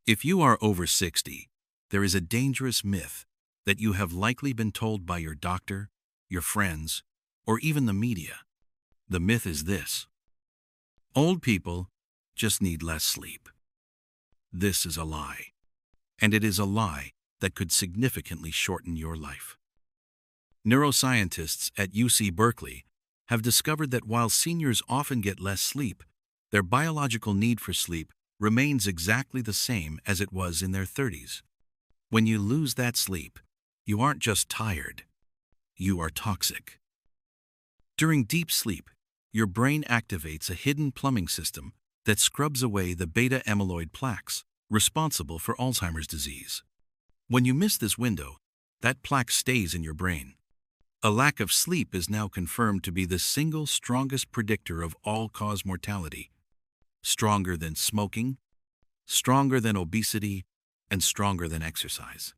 If you are over 60, there is a dangerous myth that you have likely been told by your doctor, your friends, or even the media. The myth is this: old people just need less sleep. This is a lie, and it is a lie that could significantly shorten your life. Neuroscientists at UC Berkeley have discovered that while seniors often get less sleep, their biological need for sleep remains exactly the same as it was in their 30s. When you lose that sleep, you aren't just tired, you are toxic. During deep sleep, your brain activates a hidden plumbing system that scrubs away the beta amyloid plaques responsible for Alzheimer's disease. When you miss this window, that plaque stays in your brain. A lack of sleep is now confirmed to be the single strongest predictor of all-cause mortality, stronger than smoking, stronger than obesity, and stronger than exercise.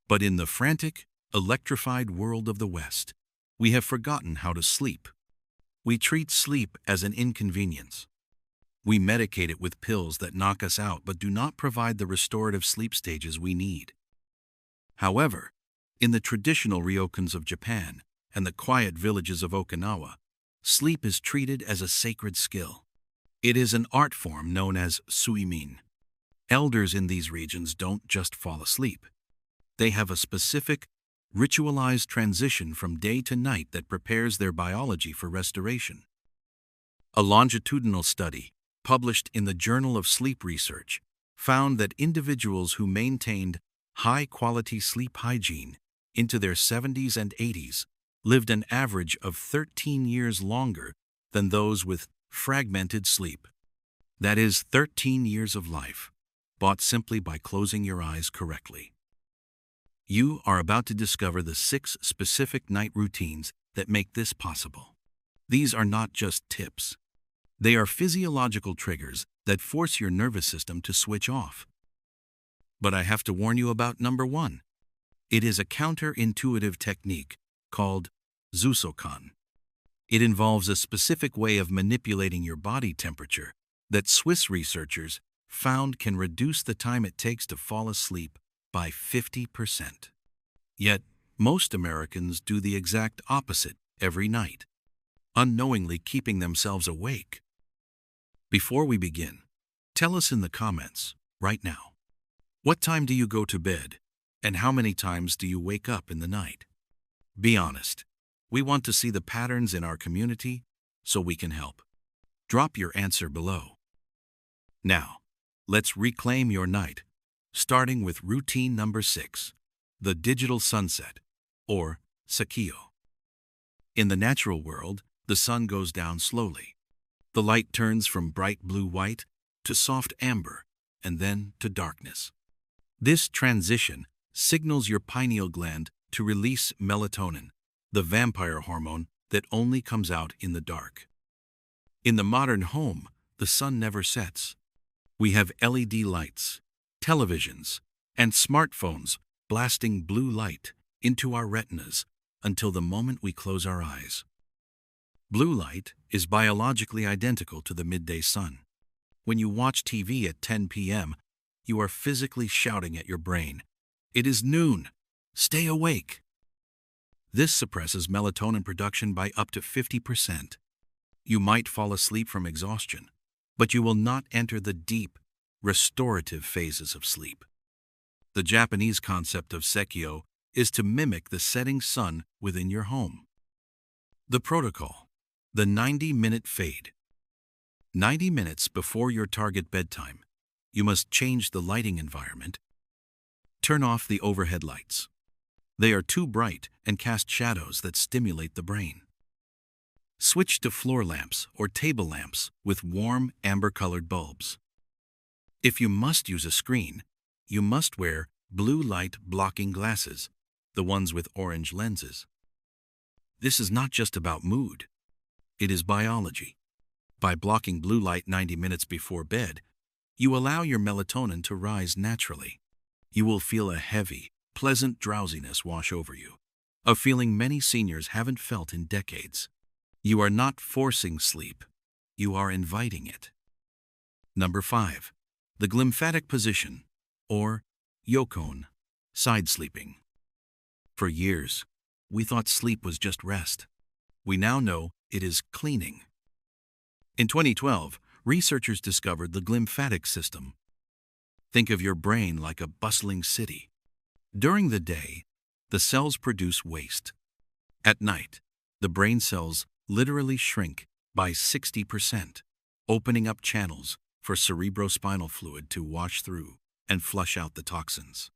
But in the frantic, electrified world of the West, we have forgotten how to sleep. We treat sleep as an inconvenience. We medicate it with pills that knock us out but do not provide the restorative sleep stages we need. However, in the traditional ryokans of Japan and the quiet villages of Okinawa, sleep is treated as a sacred skill. It is an art form known as suimin. Elders in these regions don't just fall asleep. They have a specific, ritualized transition from day to night that prepares their biology for restoration. A longitudinal study, published in the Journal of Sleep Research, found that individuals who maintained high-quality sleep hygiene into their 70s and 80s lived an average of 13 years longer than those with fragmented sleep. That is 13 years of life, bought simply by closing your eyes correctly. You are about to discover the 6 specific night routines that make this possible. These are not just tips. They are physiological triggers that force your nervous system to switch off. But I have to warn you about number 1. It is a counterintuitive technique called Zusokan. It involves a specific way of manipulating your body temperature that Swiss researchers found can reduce the time it takes to fall asleep by 50%. Yet, most Americans do the exact opposite every night, unknowingly keeping themselves awake. Before we begin, tell us in the comments right now, what time do you go to bed, and how many times do you wake up in the night? Be honest. We want to see the patterns in our community so we can help. Drop your answer below. Now, let's reclaim your night, starting with routine number 6, the digital sunset, or Sakio. In the natural world, the sun goes down slowly. The light turns from bright blue-white to soft amber and then to darkness. This transition signals your pineal gland to release melatonin, the vampire hormone that only comes out in the dark. In the modern home, the sun never sets. We have LED lights, televisions, and smartphones blasting blue light into our retinas until the moment we close our eyes. Blue light is biologically identical to the midday sun. When you watch TV at 10 p.m., you are physically shouting at your brain, "It is noon! Stay awake!" This suppresses melatonin production by up to 50%. You might fall asleep from exhaustion, but you will not enter the deep, restorative phases of sleep. The Japanese concept of Sekio is to mimic the setting sun within your home. The protocol: the 90-minute fade. 90 minutes before your target bedtime, you must change the lighting environment. Turn off the overhead lights. They are too bright and cast shadows that stimulate the brain. Switch to floor lamps or table lamps with warm, amber-colored bulbs. If you must use a screen, you must wear blue light blocking glasses, the ones with orange lenses. This is not just about mood. It is biology. By blocking blue light 90 minutes before bed, you allow your melatonin to rise naturally. You will feel a heavy, pleasant drowsiness wash over you, a feeling many seniors haven't felt in decades. You are not forcing sleep. You are inviting it. Number 5. The glymphatic position, or yokon, side sleeping. For years, we thought sleep was just rest. We now know it is cleaning. In 2012, researchers discovered the glymphatic system. Think of your brain like a bustling city. During the day, the cells produce waste. At night, the brain cells literally shrink by 60%, opening up channels for cerebrospinal fluid to wash through and flush out the toxins.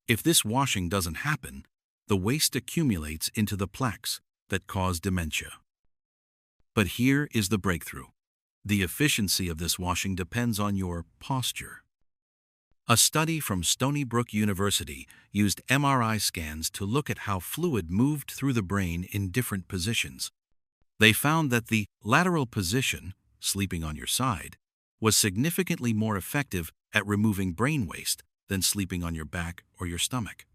If this washing doesn't happen, the waste accumulates into the plaques that cause dementia. But here is the breakthrough. The efficiency of this washing depends on your posture. A study from Stony Brook University used MRI scans to look at how fluid moved through the brain in different positions. They found that the lateral position, sleeping on your side, was significantly more effective at removing brain waste than sleeping on your back or your stomach.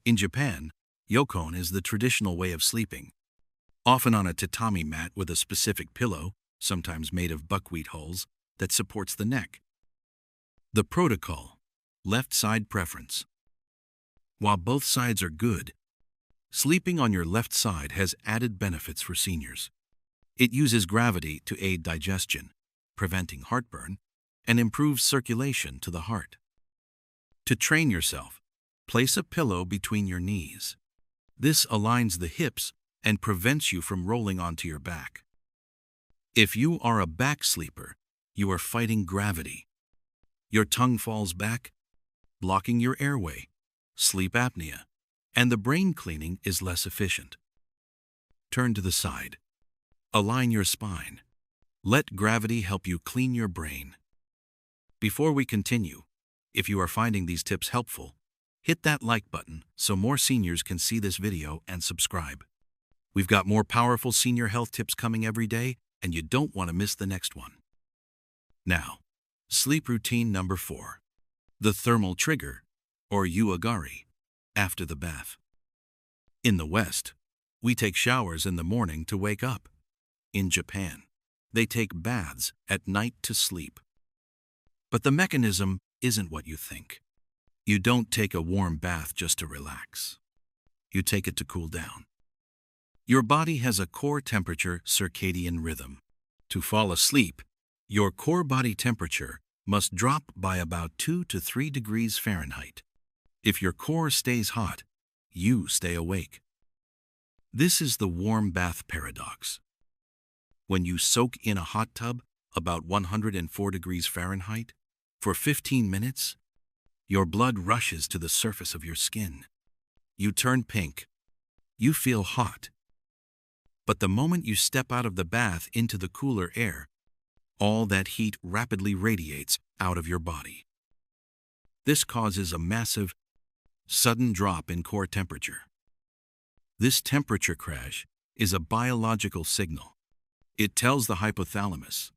In Japan, yokon is the traditional way of sleeping, often on a tatami mat with a specific pillow, sometimes made of buckwheat hulls, that supports the neck. The protocol, left side preference. While both sides are good, sleeping on your left side has added benefits for seniors. It uses gravity to aid digestion, preventing heartburn, and improves circulation to the heart. To train yourself, place a pillow between your knees. This aligns the hips and prevents you from rolling onto your back. If you are a back sleeper, you are fighting gravity. Your tongue falls back, blocking your airway, sleep apnea, and the brain cleaning is less efficient. Turn to the side. Align your spine. Let gravity help you clean your brain. Before we continue, if you are finding these tips helpful, hit that like button so more seniors can see this video and subscribe. We've got more powerful senior health tips coming every day, and you don't want to miss the next one. Now, sleep routine number 4. The thermal trigger, or uagari, after the bath. In the West, we take showers in the morning to wake up. In Japan, they take baths at night to sleep. But the mechanism isn't what you think. You don't take a warm bath just to relax. You take it to cool down. Your body has a core temperature circadian rhythm. To fall asleep, your core body temperature must drop by about 2 to 3 degrees Fahrenheit. If your core stays hot, you stay awake. This is the warm bath paradox. When you soak in a hot tub about 104 degrees Fahrenheit for 15 minutes, your blood rushes to the surface of your skin. You turn pink. You feel hot. But the moment you step out of the bath into the cooler air, all that heat rapidly radiates out of your body. This causes a massive, sudden drop in core temperature. This temperature crash is a biological signal. It tells the hypothalamus,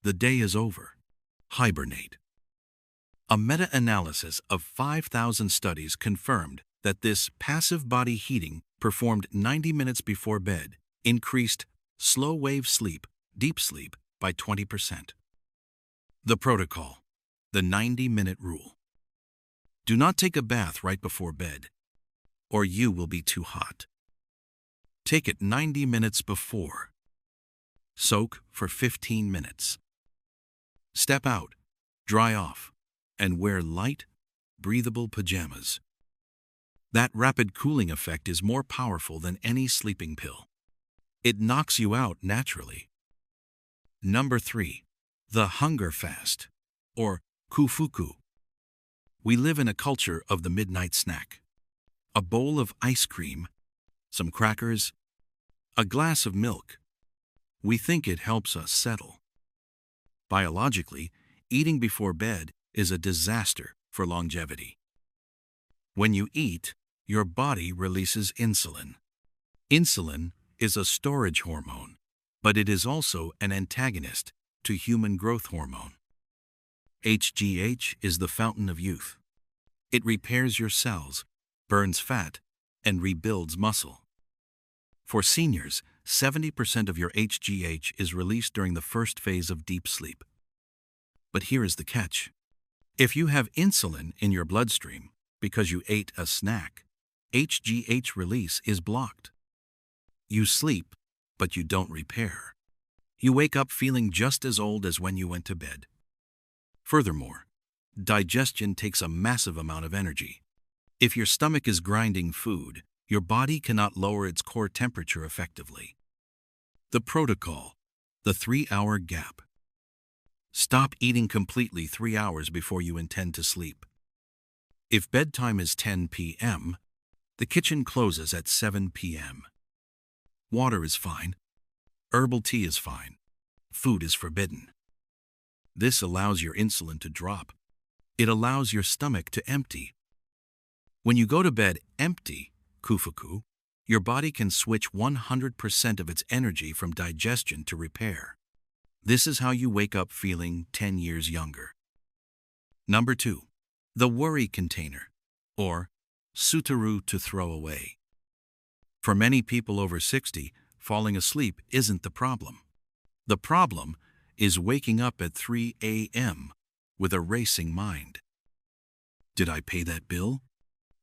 the day is over. Hibernate. A meta-analysis of 5,000 studies confirmed that this passive body heating performed 90 minutes before bed increased slow-wave sleep, deep sleep, by 20%. The protocol, the 90-minute rule. Do not take a bath right before bed, or you will be too hot. Take it 90 minutes before. Soak for 15 minutes. Step out, dry off, and wear light, breathable pajamas. That rapid cooling effect is more powerful than any sleeping pill. It knocks you out naturally. Number 3. The hunger fast, or kufuku. We live in a culture of the midnight snack. A bowl of ice cream, some crackers, a glass of milk. We think it helps us settle. Biologically, eating before bed is a disaster for longevity. When you eat, your body releases insulin. Insulin is a storage hormone, but it is also an antagonist to human growth hormone. HGH is the fountain of youth. It repairs your cells, burns fat, and rebuilds muscle. For seniors, 70% of your HGH is released during the first phase of deep sleep. But here is the catch. If you have insulin in your bloodstream because you ate a snack, HGH release is blocked. You sleep, but you don't repair. You wake up feeling just as old as when you went to bed. Furthermore, digestion takes a massive amount of energy. If your stomach is grinding food, your body cannot lower its core temperature effectively. The protocol, the 3-hour gap. Stop eating completely 3 hours before you intend to sleep. If bedtime is 10 p.m., the kitchen closes at 7 p.m. Water is fine. Herbal tea is fine. Food is forbidden. This allows your insulin to drop. It allows your stomach to empty. When you go to bed empty, kufuku, your body can switch 100% of its energy from digestion to repair. This is how you wake up feeling 10 years younger. Number 2. The worry container, or sutaru to throw away. For many people over 60, falling asleep isn't the problem. The problem is waking up at 3 a.m. with a racing mind. Did I pay that bill?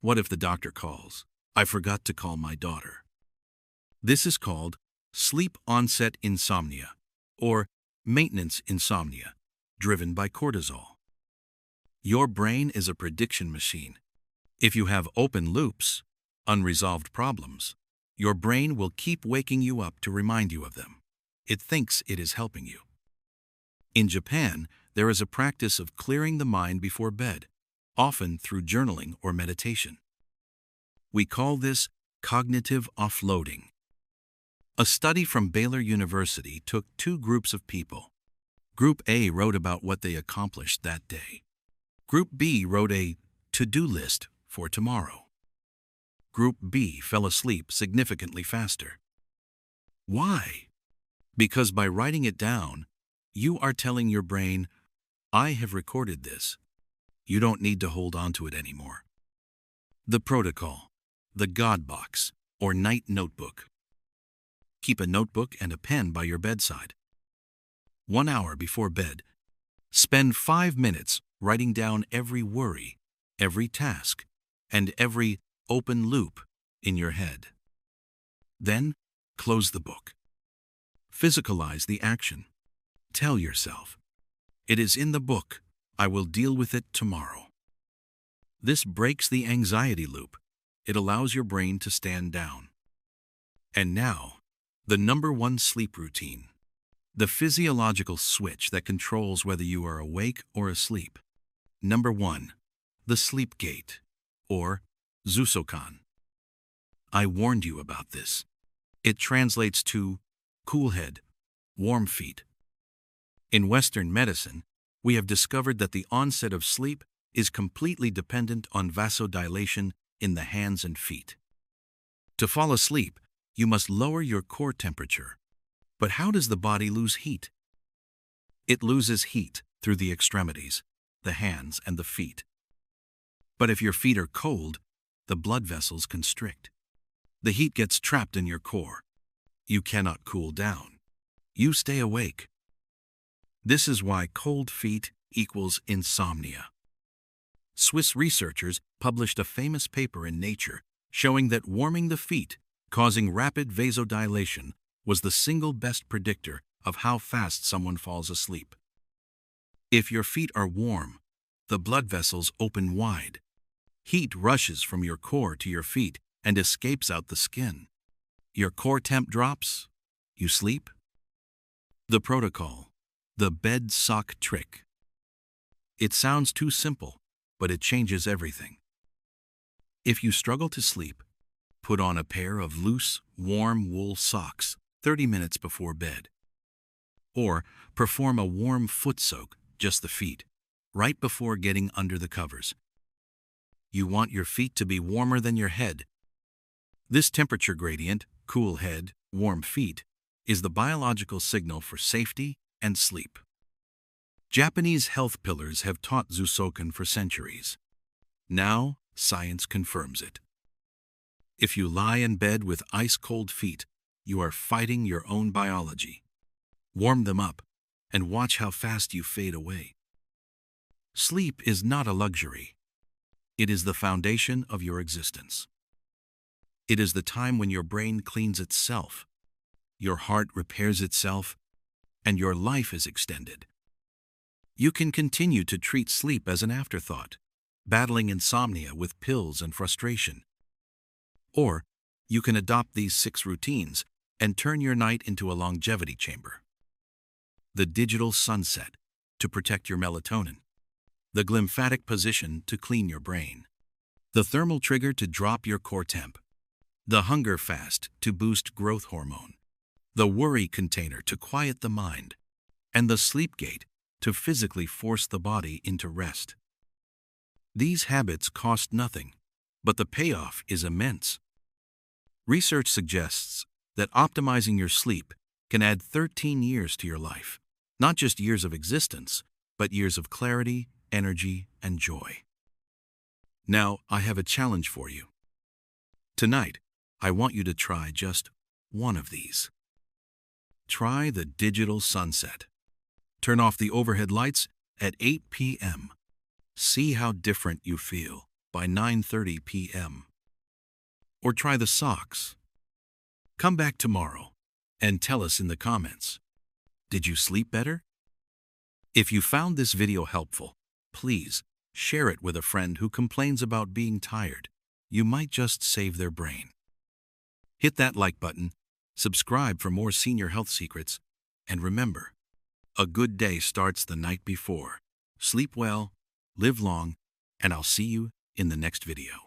What if the doctor calls? I forgot to call my daughter. This is called sleep onset insomnia, or maintenance insomnia, driven by cortisol. Your brain is a prediction machine. If you have open loops, unresolved problems, your brain will keep waking you up to remind you of them. It thinks it is helping you. In Japan, there is a practice of clearing the mind before bed, often through journaling or meditation. We call this cognitive offloading. A study from Baylor University took 2 groups of people. Group A wrote about what they accomplished that day. Group B wrote a to-do list for tomorrow. Group B fell asleep significantly faster. Why? Because by writing it down, you are telling your brain, I have recorded this. You don't need to hold on to it anymore. The protocol, the God box, or night notebook. Keep a notebook and a pen by your bedside. 1 hour before bed, spend 5 minutes writing down every worry, every task, and every open loop in your head. Then, close the book. Physicalize the action. Tell yourself, it is in the book, I will deal with it tomorrow. This breaks the anxiety loop. It allows your brain to stand down. And now, the number 1 sleep routine. The physiological switch that controls whether you are awake or asleep. Number 1. The sleep gate, or Zusokan. I warned you about this. It translates to cool head, warm feet. In Western medicine, we have discovered that the onset of sleep is completely dependent on vasodilation in the hands and feet. To fall asleep, you must lower your core temperature. But how does the body lose heat? It loses heat through the extremities, the hands and the feet. But if your feet are cold, the blood vessels constrict. The heat gets trapped in your core. You cannot cool down. You stay awake. This is why cold feet equals insomnia. Swiss researchers published a famous paper in Nature showing that warming the feet, causing rapid vasodilation, was the single best predictor of how fast someone falls asleep. If your feet are warm, the blood vessels open wide. Heat rushes from your core to your feet and escapes out the skin. Your core temp drops, you sleep. The protocol, the bed sock trick. It sounds too simple, but it changes everything. If you struggle to sleep, put on a pair of loose, warm wool socks 30 minutes before bed. Or perform a warm foot soak, just the feet, right before getting under the covers. You want your feet to be warmer than your head. This temperature gradient, cool head, warm feet, is the biological signal for safety and sleep. Japanese health pillars have taught Zusokan for centuries. Now, science confirms it. If you lie in bed with ice-cold feet, you are fighting your own biology. Warm them up and watch how fast you fade away. Sleep is not a luxury. It is the foundation of your existence. It is the time when your brain cleans itself, your heart repairs itself, and your life is extended. You can continue to treat sleep as an afterthought, battling insomnia with pills and frustration. Or you can adopt these 6 routines and turn your night into a longevity chamber. The digital sunset to protect your melatonin. The glymphatic position to clean your brain. The thermal trigger to drop your core temp. The hunger fast to boost growth hormone. The worry container to quiet the mind. And the sleep gate to physically force the body into rest. These habits cost nothing, but the payoff is immense. Research suggests that optimizing your sleep can add 13 years to your life. Not just years of existence, but years of clarity, energy, and joy. Now, I have a challenge for you. Tonight, I want you to try just one of these. Try the digital sunset. Turn off the overhead lights at 8 p.m. See how different you feel by 9:30 p.m. Or try the socks. Come back tomorrow and tell us in the comments. Did you sleep better? If you found this video helpful, please share it with a friend who complains about being tired. You might just save their brain. Hit that like button, subscribe for more senior health secrets, and remember, a good day starts the night before. Sleep well, live long, and I'll see you in the next video.